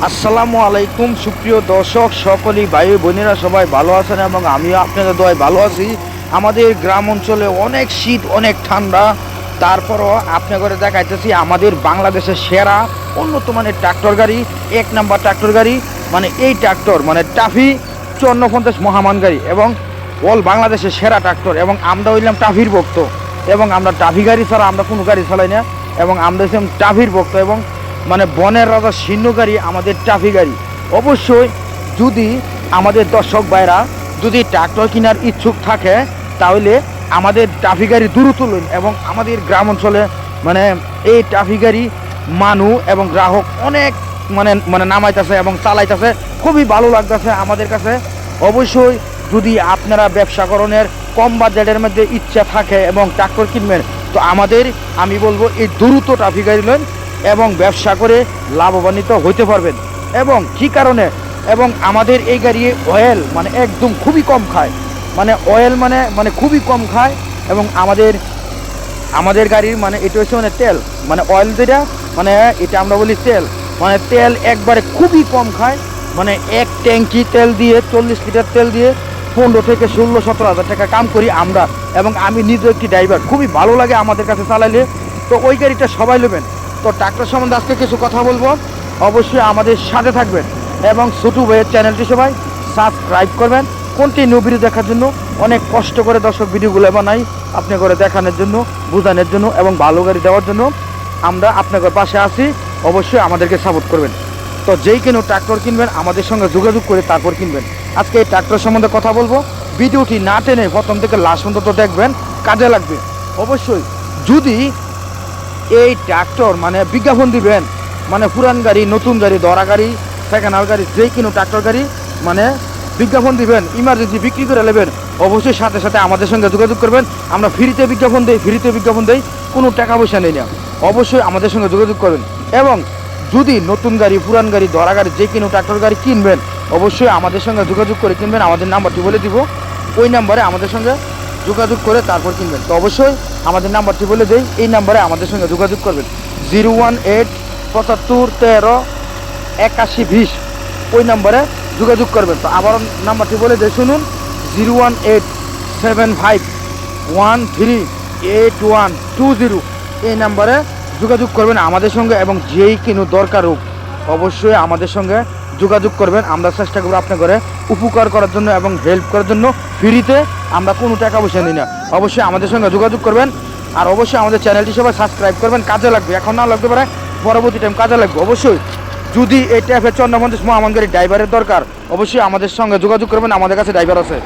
আসসালামু আলাইকুম সুপ্রিয় দর্শক, সকলেই ভাই বোনেরা সবাই ভালো আছেন এবং আমিও আপনাদের দোয়ায় ভালো আছি। আমাদের গ্রাম অঞ্চলে অনেক শীত, অনেক ঠান্ডা, তারপরও আপনাদের দেখাইতেছি আমাদের বাংলাদেশের সেরা উন্নত মানের ট্রাক্টর গাড়ি, এক নাম্বার ট্রাক্টর গাড়ি, মানে এই ট্রাক্টর মানে টাফি 5450 মহামান গাড়ি এবং অল বাংলাদেশের সেরা ট্রাক্টর। এবং আমরা হইলাম টাফির ভক্ত এবং আমরা টাফি গাড়ি ছাড়া আমরা কোনো গাড়ি চালাই না এবং আমরা হইলাম টাফির ভক্ত এবং মানে বনের রাজা সিংহ গাড়ি আমাদের টাফি গাড়ি। অবশ্যই যদি আমাদের দর্শক ভাইরা যদি ট্রাক্টর কেনার ইচ্ছুক থাকে তাহলে আমাদের টাফি গাড়ি দ্রুত লইন এবং আমাদের গ্রাম অঞ্চলে মানে এই টাফি গাড়ি মানুষ এবং গ্রাহক অনেক মানে মানে নামাইতেছে এবং চালাইতেছে, খুবই ভালো লাগতেছে আমাদের কাছে। অবশ্যই যদি আপনারা ব্যবসা করণের কম বাজেটের মধ্যে ইচ্ছা থাকে এবং ট্রাক্টর কিনবেন তো আমাদের আমি বলবো এই দ্রুত টাফি গাড়ি লইন এবং ব্যবসা করে লাভবান্বিত হইতে পারবেন। এবং কী কারণে, এবং আমাদের এই গাড়ি অয়েল মানে একদম খুবই কম খায়, মানে অয়েল মানে মানে খুবই কম খায় এবং আমাদের গাড়ির মানে এটা হচ্ছে মানে তেল মানে অয়েল যেটা মানে এটা আমরা বলি তেল, মানে তেল একবারে খুবই কম খায়। মানে এক ট্যাঙ্কি তেল দিয়ে 40 লিটার তেল দিয়ে 15 থেকে 16-17 হাজার টাকা কাম করি আমরা এবং আমি নিজে একটি ড্রাইভার, খুবই ভালো লাগে আমাদের কাছে চালাইলে। তো ওই গাড়িটা সবাই নেবেন। তো ট্রাক্টর সম্বন্ধে আজকে কিছু কথা বলবো, অবশ্যই আমাদের সাথে থাকবেন এবং ছোটো ভাইয়ের চ্যানেলটি সবাই সাবস্ক্রাইব করবেন। কন্টিনিউ ভিডিও দেখার জন্য অনেক কষ্ট করে দর্শক ভিডিওগুলো বানাই আপনি করে দেখানোর জন্য, বোঝানোর জন্য এবং ভালো গাড়ি দেওয়ার জন্য। আমরা আপনাদের পাশে আছি, অবশ্যই আমাদেরকে সাপোর্ট করবেন। তো যেই কেন ট্রাক্টর কিনবেন আমাদের সঙ্গে যোগাযোগ করে তারপর কিনবেন। আজকে এই ট্রাক্টর সম্বন্ধে কথা বলবো, ভিডিওটি না টেনে প্রথম থেকে লাস্ট পর্যন্ত দেখবেন, কাজে লাগবে। অবশ্যই যদি এই ট্রাক্টর মানে বিজ্ঞাপন দিবেন, মানে পুরান গাড়ি, নতুন গাড়ি, দরা গাড়ি, সেকেন্ড হ্যান্ড গাড়ি, যেই কিনো ট্রাক্টর গাড়ি মানে বিজ্ঞাপন দিবেন, ইমার্জেন্সি বিক্রি করে নেবেন, অবশ্যই সাথে সাথে আমাদের সঙ্গে যোগাযোগ করবেন। আমরা ফ্রিতে বিজ্ঞাপন দিই, কোনো টাকা পয়সা নেই না। অবশ্যই আমাদের সঙ্গে যোগাযোগ করবেন। এবং যদি নতুন গাড়ি, পুরান গাড়ি, দরা গাড়ি, যে কিনো ট্রাক্টর গাড়ি কিনবেন অবশ্যই আমাদের সঙ্গে যোগাযোগ করে কিনবেন। আমাদের নাম্বারটি বলে দিব, ওই নাম্বারে আমাদের সঙ্গে যোগাযোগ করে তারপর কিনবেন। তো অবশ্যই আমাদের নাম্বারটি বলে দেই, এই নাম্বারে আমাদের সঙ্গে যোগাযোগ করবেন 018 75 13 81 20, ওই নাম্বারে যোগাযোগ করবেন। তো আবার নাম্বারটি বলে দেই, শুনুন 018 75 13 8120, এই নাম্বারে যোগাযোগ করবেন আমাদের সঙ্গে এবং যেই কিনো দরকার হোক অবশ্যই আমাদের সঙ্গে যোগাযোগ করবেন। আমরা চেষ্টা করবো আপনার ঘরে উপকার করার জন্য এবং হেল্প করার জন্য, ফ্রিতে, আমরা কোনো টাকা পয়সা নিই না। অবশ্যই আমাদের সঙ্গে যোগাযোগ করবেন আর অবশ্যই আমাদের চ্যানেলটি সবাই সাবস্ক্রাইব করবেন, কাজে লাগবে। এখন না লাগতে পারে, পরবর্তী টাইম কাজে লাগবে। অবশ্যই যদি এই ট্যাফে 5450 মহামান গাড়ির ড্রাইভারের দরকার অবশ্যই আমাদের সঙ্গে যোগাযোগ করবেন, আমাদের কাছে ড্রাইভার আছে।